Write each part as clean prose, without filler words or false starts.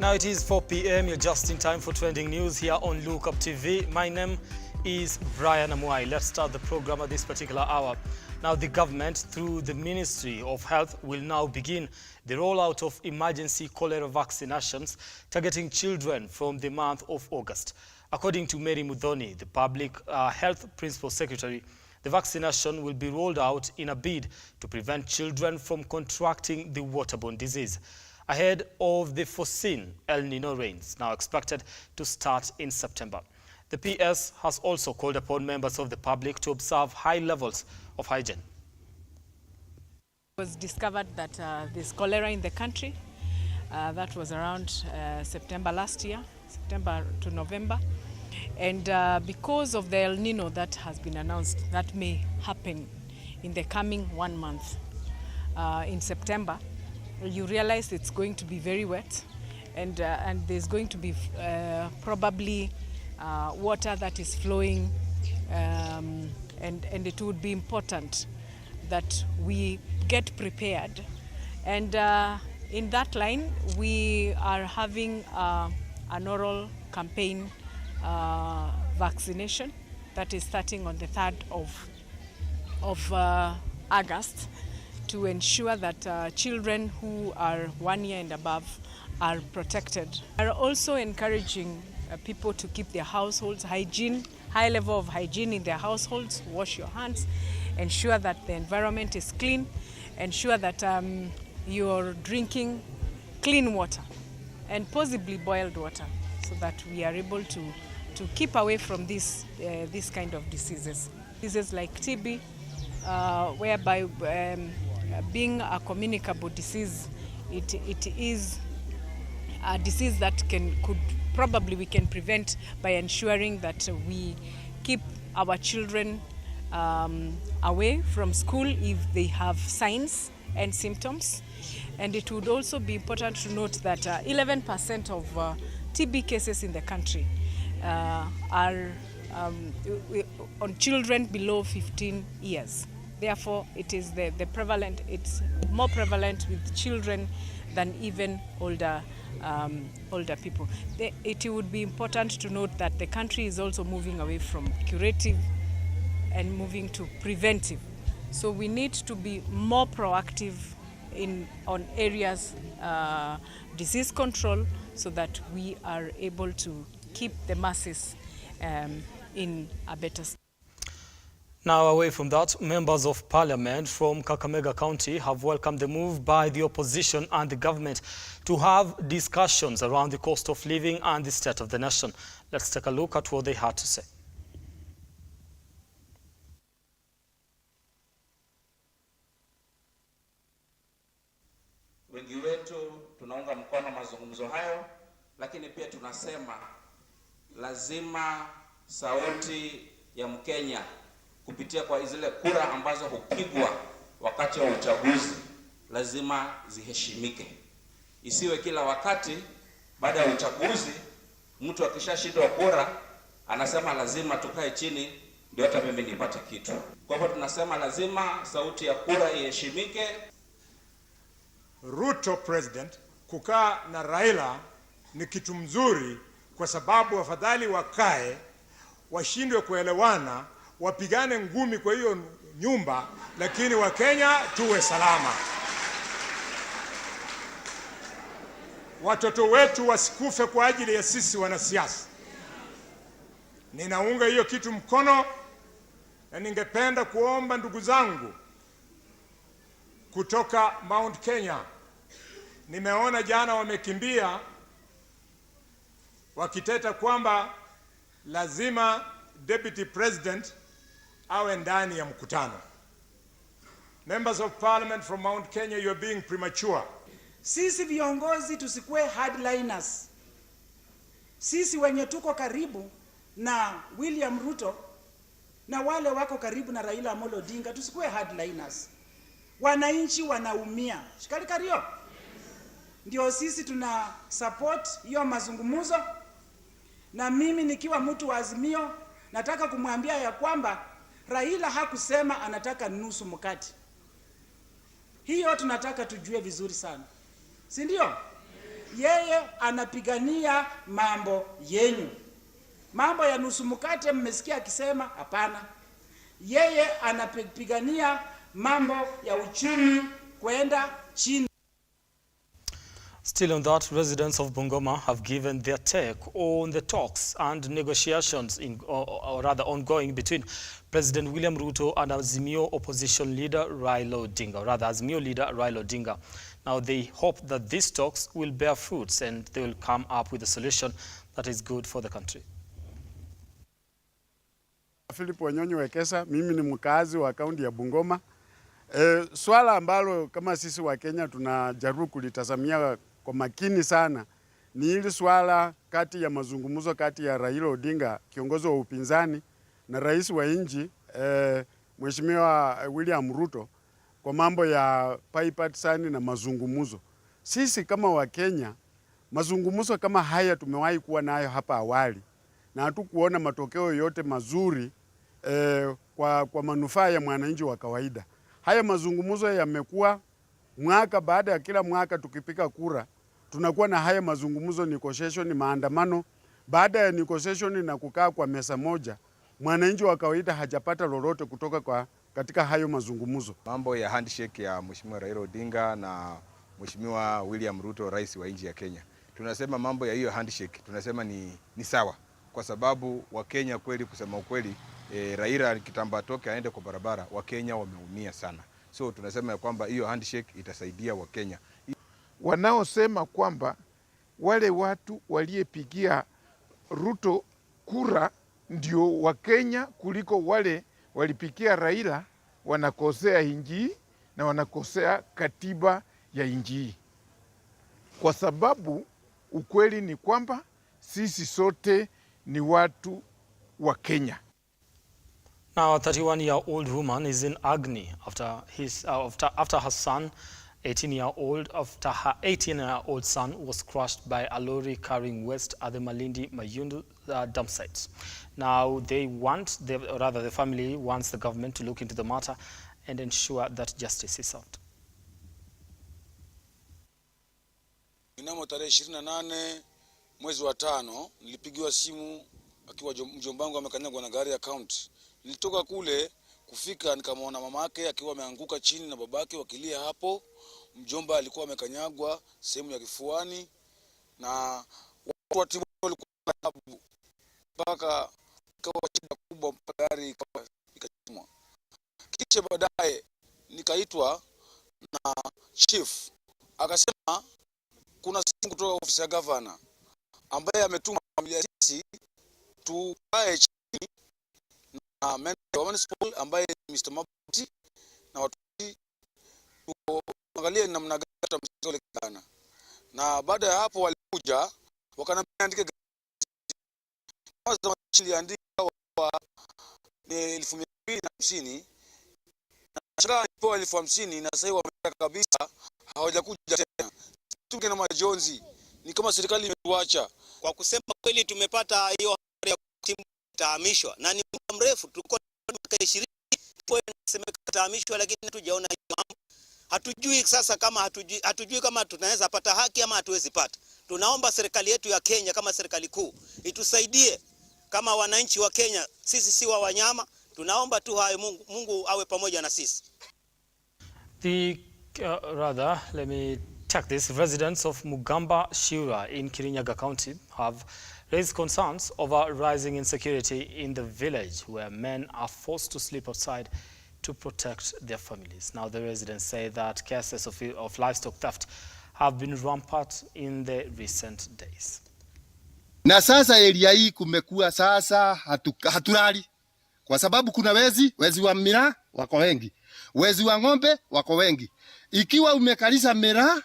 Now it is 4 p.m. You're just in time for trending news here on Lookuptv. My name is Brian Amwai. Let's start the program at this particular hour. Now the government, through the Ministry of Health, will now begin the rollout of emergency cholera vaccinations targeting children from the month of August. According to Mary Muthoni, the Public Health Principal Secretary, the vaccination will be rolled out in a bid to prevent children from contracting the waterborne disease, ahead of the foreseen El Nino rains, now expected to start in September. The PS has also called upon members of the public to observe high levels of hygiene. It was discovered that there's cholera in the country. That was around September last year, September to November. And because of the El Nino that has been announced, that may happen in the coming 1 month. In September, you realize it's going to be very wet, and there's going to be probably water that is flowing, and it would be important that we get prepared. And in that line, we are having an oral campaign vaccination that is starting on the 3rd of August, to ensure that children who are 1 year and above are protected. We are also encouraging people to keep their households hygiene, high level of hygiene in their households, wash your hands, ensure that the environment is clean, ensure that you're drinking clean water and possibly boiled water, so that we are able to keep away from this kind of diseases. Diseases like TB, whereby being a communicable disease, it is a disease that we can prevent by ensuring that we keep our children away from school if they have signs and symptoms. And it would also be important to note that 11% of TB cases in the country are on children below 15 years. Therefore, it is it's more prevalent with children than even older people. It would be important to note that the country is also moving away from curative and moving to preventive. So we need to be more proactive on areas disease control, so that we are able to keep the masses in a better state. Now, away from that, members of parliament from Kakamega County have welcomed the move by the opposition and the government to have discussions around the cost of living and the state of the nation. Let's take a look at what they had to say. Wengi wetu tunaunga mkono mazungumzo hayo, lakini pia tunasema lazima sauti ya Mkenya kupitia kwa zile kura ambazo hupigwa wakati wa uchaguzi lazima ziheshimike. Isiwe kila wakati baada ya uchaguzi mtu akishashindwa kura anasema lazima tukae chini ndio hata mimi nipate kitu. Kwa hivyo tunasema lazima sauti ya kura iheshimike. RUTO president kukaa na Raila ni kitu mzuri, kwa sababu wafadhali wakae, washindwe kuelewana, wapigane ngumi kwa hiyo nyumba, lakini Wakenya tuwe salama. Watoto wetu wasikufe kwa ajili ya sisi wanasiasa. Ninaunga hiyo kitu mkono, na ningependa kuomba ndugu zangu kutoka Mount Kenya. Nimeona jana wamekimbia wakiteta kwamba lazima deputy president awe ndani ya mkutano. Members of parliament from Mount Kenya, you are being premature. Sisi viongozi tusikuwe hardliners. Sisi wenye tuko karibu na William Ruto na wale wako karibu na Raila Amolo Odinga, tusikuwe hardliners. Wananchi wanaumia. Shikali kario. Ndio sisi tuna support hiyo mazungumzo, na mimi nikiwa mtu wa Azimio nataka kumwambia ya kwamba Raila hakusema anataka nusu mkate. Hiyo tunataka tujue vizuri sana. Si ndio? yeye anapigania mambo yenyu. Mambo ya nusu mkate mmesikia akisema hapana. Yeye anapigania mambo ya uchumi kwenda chini. Still on that, residents of Bungoma have given their take on the talks and negotiations or rather ongoing between President William Ruto and Azimio opposition leader Raila Odinga. Now they hope that these talks will bear fruits and they will come up with a solution that is good for the country. Philip Wanyonyi Wekesa, mimi ni mkazi wa kaunti ya Bungoma. Swala ambalo kama sisi wa Kenya tunajaribu kulitazamia kwa makini sana ni hili swala kati ya mazungumzo kati ya Raila Odinga, kiongozi wa upinzani, na rais wa nchi Mheshimiwa William Ruto kwa mambo ya bipartisan na mazungumzo. Sisi kama wa Kenya, mazungumzo kama haya tumewahi kuwa nayo hapa awali na hatukuona matokeo yote mazuri kwa manufaa ya mwananchi wa kawaida. Haya mazungumzo yamekuwa mwaka baada ya kila mwaka tukipiga kura tunakuwa na haya mazungumzo, negotiation, maandamano. Baada ya negotiation na kukaa kwa meza moja, mwananchi wa kawaida hajapata lolote kutoka katika hayo mazungumzo. Mambo ya handshake ya Mheshimiwa Raila Odinga na Mheshimiwa William Ruto, rais wa nchi ya Kenya. Tunasema mambo ya hiyo handshake tunasema ni sawa, kwa sababu Wakenya kweli, kusema ukweli, Raila kitamba toke aende kwa barabara, Wakenya wameumia sana. So tunasema kwamba hiyo handshake itasaidia Wakenya. Wanaosema kwamba wale watu waliepigia Ruto kura ndio Wakenya kuliko wale walipigia Raila, wanakosea inji na wanakosea katiba ya inji. Kwa sababu ukweli ni kwamba sisi sote ni watu wa Kenya. Now, a 31-year-old woman is in agony after her son, 18-year-old son, was crushed by a lorry carrying waste at the Malindi Mayundu dump sites. Now, the family wants the government to look into the matter and ensure that justice is served. Mnamo tarehe 28 mwezi wa 5 nilipigiwa simu akiwa mjomba wangu amekanyagwa na gari ya county. Nilitoka kule kufika nikamwona mama yake akiwa ameanguka chini na babake wakilia hapo. Mjomba alikuwa amekanyagwa sehemu ya kifuani na watu walikuwa mpaka kwa shida kubwa gari ikachomwa. Kisha baadaye nikaitwa na chief akasema kuna simu kutoka ofisi ya governor ambaye ametuma familia sisi tukae chini na municipal ambaye Mr. Mabati na watu tuangalie namna gani tutamsaidia. Na baada ya hapo walikuja wakaniambia kwanza niliandika ni 1250 na shaka ipo 1050 na sasa wameka kabisa hawajakuja tena. Tuke na majonzi ni kama serikali imetuacha. Kwa kusema kweli tumepata hiyo habari ya timu tahamishwa na ni muda mrefu, tulikuwa miaka 20 tunasemeka tahamishwa, lakini hatujaona hiyo mambo. Hatujui sasa kama hatujui kama tunaweza pata haki ama hatuwezi pata. Tunaomba serikali yetu ya Kenya kama serikali kuu itusaidie kama wananchi wa Kenya, sisi si wa wanyama, tunaomba tu hayo Mungu awe pamoja na sisi. Let me take this. Residents of Mugamba Shura in Kirinyaga County have raised concerns over rising insecurity in the village where men are forced to sleep outside to protect their families. Now the residents say that cases of livestock theft have been rampant in the recent days. Na sasa area hii kumekuwa sasa hatulali kwa sababu kuna wezi wa miraa wako wengi, wezi wa ng'ombe wako wengi. Ikiwa umekalisha miraa,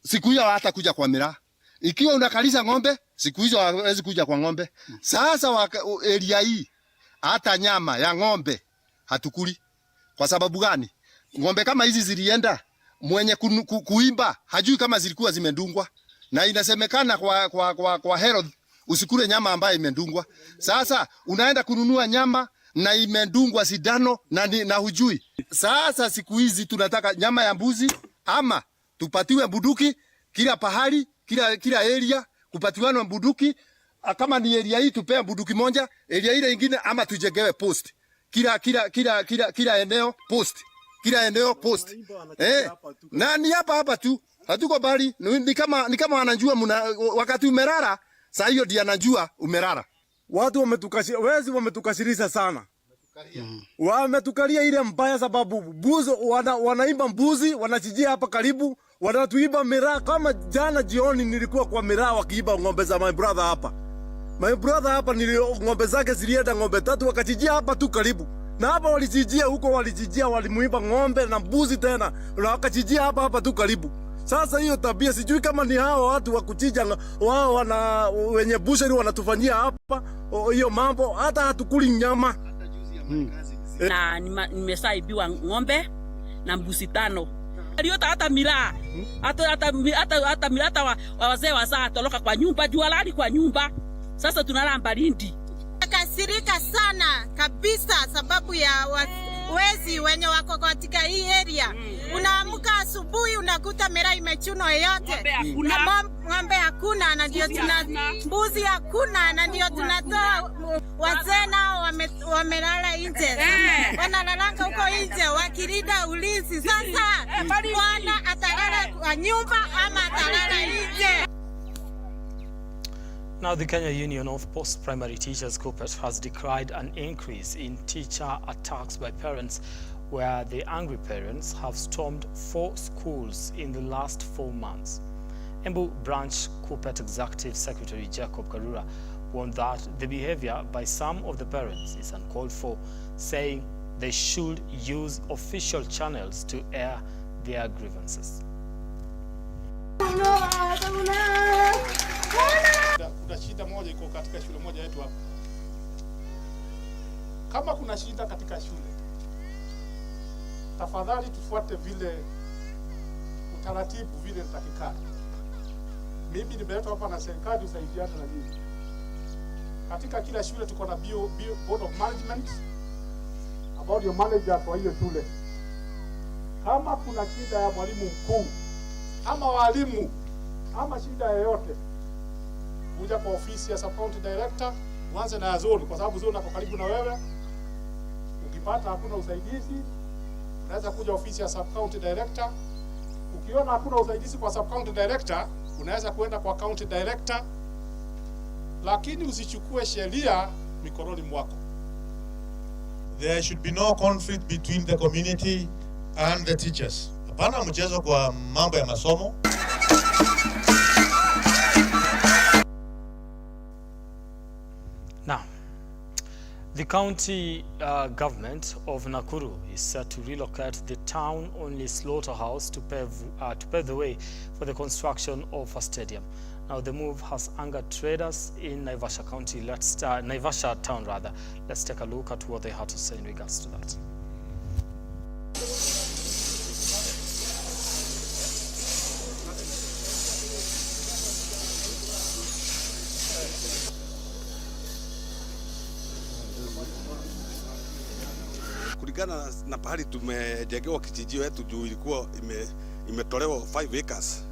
siku hiyo hata kuja kwa miraa. Ikiwa unakalisha ng'ombe, siku hizo hawezi kuja kwa ng'ombe. Sasa area hii hata nyama ya ng'ombe hatukuli. Kwa sababu gani? Ng'ombe kama hizi zilienda, mwenye kuimba hajui kama zilikuwa zimendungwa. Na inasemekana kwa health usikule nyama ambayo imendungwa. Sasa unaenda kununua nyama na imendungwa sindano na hujui. Sasa siku hizi tunataka nyama ya mbuzi ama tupatiwe bunduki kila pahali kila area kupatiwana bunduki. Kama ni area hii tupea bunduki moja, area ile nyingine ama tujengewe post. Kila eneo post. Kila eneo post. Na ni hapa tu. Hatuko bali. Ni kama wanajua wakati umerara, saa hiyo ndio anajua umerara. Watu wametukasirisha sana. Wametukalia ile mbaya sababu mbuzi wanaimba mbuzi, wanachijia hapa karibu, wanatuiba miraa. Kama jana jioni nilikuwa kwa miraa wakiiba ng'ombe za my brother hapa. My brother hapa ng'ombe zake zilienda ng'ombe 3 wakachijia hapa tu karibu. Na hapa walichijia huko, walimuiba ng'ombe na mbuzi tena, na wakachijia hapa tu karibu. Sasa hiyo tabia sijui kama ni hao watu wa kuchija wao wenye busheri wanatufanyia hapa hiyo mambo, hata hatukuli nyama. Na nimesaibiwa ng'ombe na mbuzi 5. Aliota hata miraa. Hata miraa wazee wasaa toroka kwa nyumba, jualani kwa nyumba. Sasa tunalamba lindi. Kasirika sana kabisa sababu ya wezi wenye wako katika hii area. Unaamka asubuhi unakuta miraa imechuno yote. Ng'ombe hakuna na ndio mbuzi hakuna na ndio tunatoa. Wazee nao wamelala nje. Wanalalanga huko nje wakilinda ulinzi. Sasa bwana atalala kwa nyumba ama atalala nje. Now, the Kenya Union of Post-Primary Teachers (KUPPET) has decried an increase in teacher attacks by parents, where the angry parents have stormed 4 schools in the last 4 months. Embu Branch KUPPET Executive Secretary Jacob Karura warned that the behavior by some of the parents is uncalled for, saying they should use official channels to air their grievances. Kuna shida moja iko katika shule moja yetu hapa. Kama kuna shida katika shule, tafadhali tufuate vile utaratibu vile nitakikana. Mimi nimeletwa hapa na serikali usaidiane na mimi. Katika kila shule tuko na board of management ambao ndio manager kwa hiyo shule. Kama kuna shida ya mwalimu mkuu ama walimu ama shida yoyote, kuja kwa ofisi ya sub county director, uanze na zone kwa sababu zone iko karibu na wewe. Ukipata hakuna usaidizi, unaweza kuja ofisi ya sub county director. Ukiona hakuna usaidizi kwa sub county director, unaweza kwenda kwa county director. Lakini usichukue sheria mikononi mwako. There should be no conflict between the community and the teachers. Hapana mchezo kwa mambo ya masomo. Now, the county government of Nakuru is set to relocate the town-only slaughterhouse to pave the way for the construction of a stadium. Now, the move has angered traders in Naivasha County. Naivasha town rather. Let's take a look at what they had to say in regards to that. Kulingana na pahali tumejengewa kijijio yetu juu ilikuwa imetolewa 5 acres.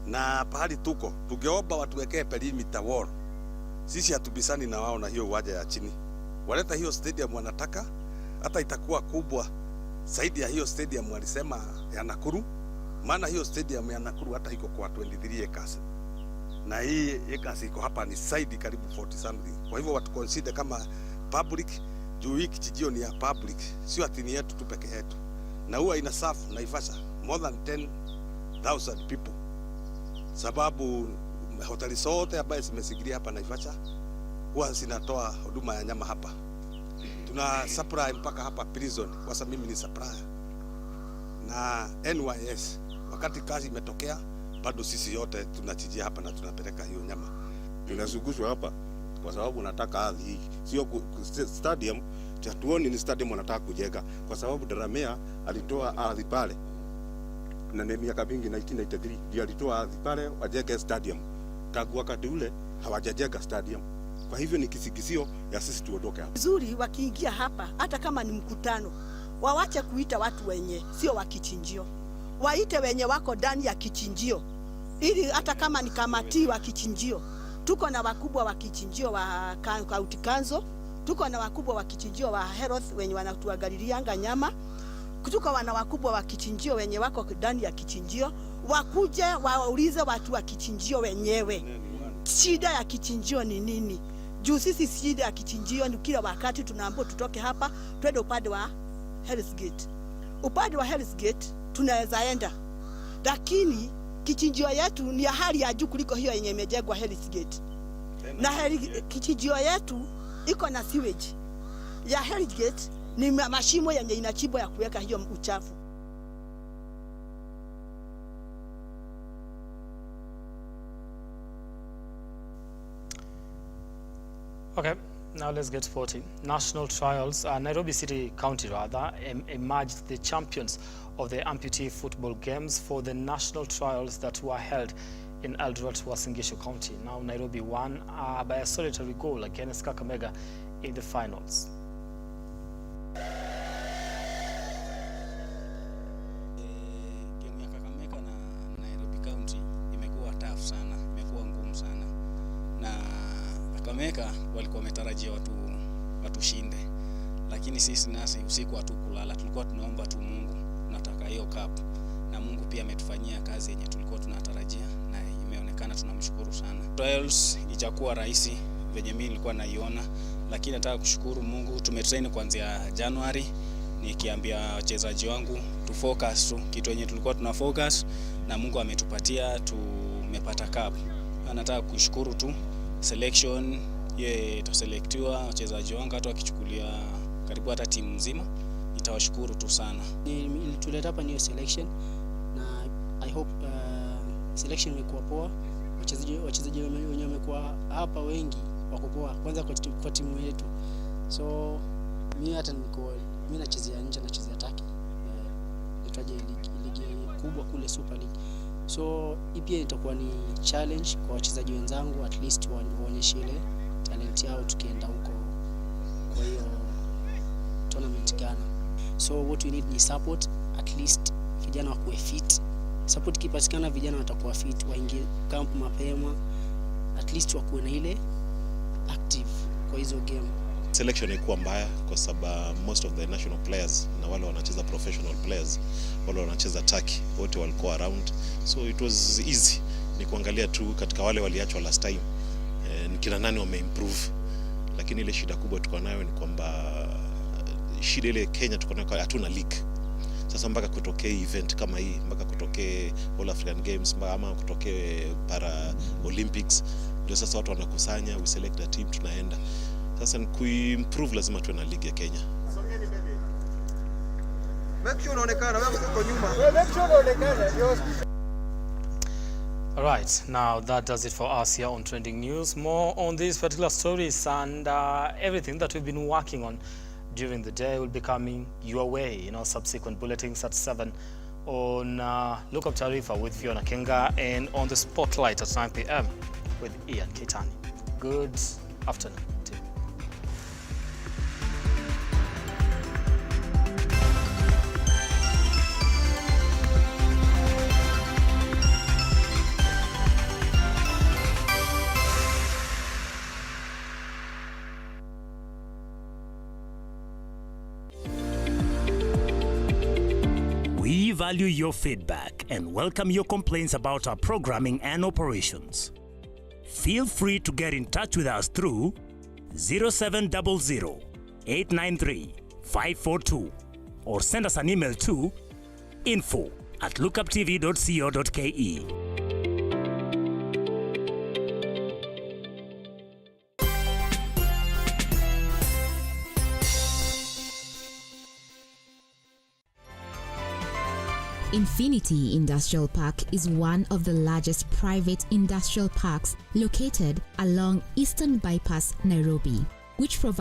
Na pahali tuko tungeomba watuwekee perimeter wall. Sisi hatubisani na wao na hiyo uwanja ya chini. Waleta hiyo stadium wanataka, hata itakuwa kubwa zaidi ya hiyo stadium walisema ya Nakuru. Maana hiyo stadium ya Nakuru hata iko kwa 23 acres. Na hii acres iko hapa ni side karibu 40 something. Kwa hivyo watu consider kama public, juu hii kijijio ni ya public, sio atini yetu tu peke yetu. Na huwa ina serve Naivasha more than 10,000 people. Sababu hoteli zote ambazo zimesigilia hapa Naivasha huwa zinatoa huduma ya nyama hapa. Tuna supply mpaka hapa prison, kwa sababu mimi ni supplier. Na NYS wakati kazi imetokea bado sisi yote tunachijia hapa na tunapeleka hiyo nyama. Tunazungushwa hapa kwa sababu nataka ardhi hii. Sio stadium, hatuoni ni stadium wanataka kujenga kwa sababu Daramea alitoa ardhi pale. Na miaka mingi 1993 ndio alitoa ardhi pale wajenge stadium. Tangu wakati ule hawajajenga stadium. Kwa hivyo ni kisikisio ya sisi tuondoke hapa. Vizuri wakiingia hapa hata kama ni mkutano, wawache kuita watu wenye sio wa kichinjio. Waite wenye wako ndani ya kichinjio. ili hata kama ni kamati wa kichinjio, tuko na wakubwa wa kichinjio wa county council, tuko na wakubwa wa kichinjio wa health wenye wanatuangalilianga nyama, tuko wana wakubwa wa kichinjio wenye wako ndani ya kichinjio, wakuje waulize watu wa kichinjio wenyewe shida ya kichinjio ni nini. Juu sisi shida ya kichinjio ni kila wakati tunaambiwa tutoke hapa twende upande wa Hell's Gate. Upande wa Hell's Gate tunaweza enda, lakini kichinjio yetu ni ya hali ya juu kuliko hiyo yenye imejengwa Hell's Gate. Na kichinjio yetu iko na sewage. Ya Hell's Gate ni mashimo yenye inachimbwa ya kuweka hiyo uchafu. Okay, now let's get sporty. National trials, Nairobi City County rather, emerged the champions of the amputee football games for the national trials that were held in Eldoret, Uasin Gishu County. Now Nairobi won by a solitary goal against Kakamega in the finals. Game ya Kakamega na Nairobi County imekuwa tough sana, imekuwa ngumu sana. Na Kakamega walikuwa wametarajia watushinde, lakini sisi nasi usiku hatukulala, tulikuwa tunaomba tu Mungu, tunataka hiyo cup, na Mungu pia ametufanyia kazi yenye tulikuwa tunatarajia na imeonekana, tunamshukuru sana. Trials ijakuwa rahisi venye mimi nilikuwa naiona, lakini nataka kushukuru Mungu, tumetrain kuanzia January, nikiambia wachezaji wangu tu focus tu kitu yenye tulikuwa tuna focus, na Mungu ametupatia, tumepata cup. Nataka kushukuru tu selection ye itaselektiwa wachezaji wangu, hata wakichukulia karibu hata timu nzima, nitawashukuru tu sana. Tuleta hapa new selection na I hope selection imekuwa poa. Wachezaji wenye wamekuwa hapa wengi wako poa, kwanza kwa timu yetu. So mimi hata mimi nachezea nje, nachezea Turkey, nitaje ligi kubwa kule Super League. So hii pia itakuwa ni challenge kwa wachezaji wenzangu, at least waonyeshe ile talent yao tukienda huko kwa hiyo tournament Ghana. So what we need ni support, at least vijana wakuwe fit. Support kipatikana, vijana watakuwa fit, waingie camp mapema, at least wakuwe na ile active kwa hizo game. Selection ilikuwa mbaya kwa sababu most of the national players na wale wanacheza professional players, wale wanacheza Turkey, wote walikuwa around, so it was easy. Ni kuangalia tu katika wale waliachwa last time ni kina nani wameimprove, lakini ile shida kubwa tuko nayo ni kwamba shida ile Kenya tuko nayo, hatuna league. Sasa mpaka kutokee event kama hii, mpaka kutokee All African Games ama kutokee Para Olympics, ndio sasa watu wanakusanya, we select a team, tunaenda. Sasa ni kuimprove, lazima tuwe na league ya Kenya. Make sure unaonekana wewe uko nyuma. Make sure unaonekana. All right, now that does it for us here on Trending News. More on these particular stories and everything that we've been working on during the day will be coming your way in our subsequent bulletins at 7 on Lookup Tarifa with Fiona Kenga, and on the Spotlight at 9 p.m. with Ian Keitani. Good afternoon. We value your feedback and welcome your complaints about our programming and operations. Feel free to get in touch with us through 0700 893 542 or send us an email to info@lookuptv.co.ke. Infinity Industrial Park is one of the largest private industrial parks located along Eastern Bypass, Nairobi, which provides